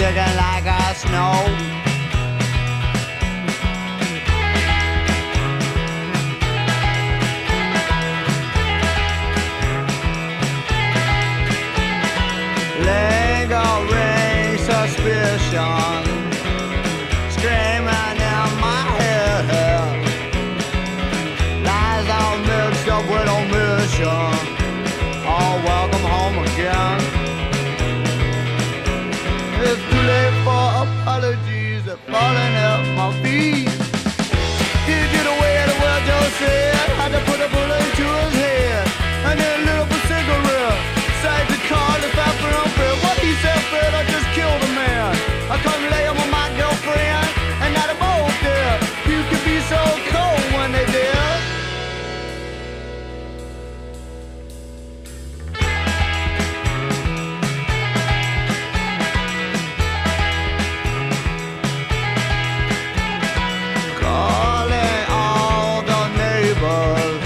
sticking like a snow. Lingering suspicion screaming in my head, lies all mixed up with omission. Oh, welcome home again. It's too late for apologies, they're falling at my feet. He did away the word Joe said, had to put a bullet into his head, and then lit up a cigarette. Saved the car, the bathroom bed. What he said, Fred, I just killed a man. I come lay him with my girlfriend, and now they're both dead. You can be so cold when they dead. Calling all the neighbors,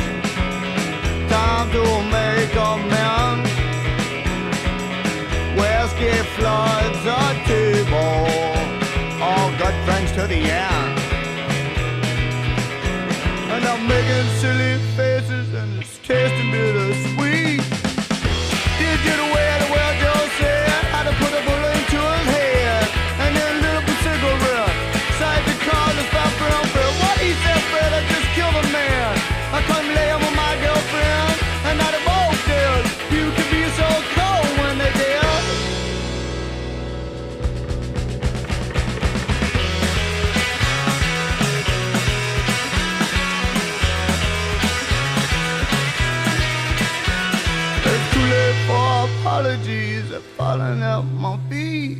time to make amends. Whiskey floods a table, all good friends to the end. And I'm making silly faces and it's tasting bittersweet. Did you the way the world Joe said, had to put a bullet into his head, and then lit up a cigarette. Saved the car, the bathroom bed. What he said, Fred, I just killed a man. I come lay him with my girlfriend, and now they're both dead. You can be so cold when they dead. It's too late for apologies, they're falling at my feet.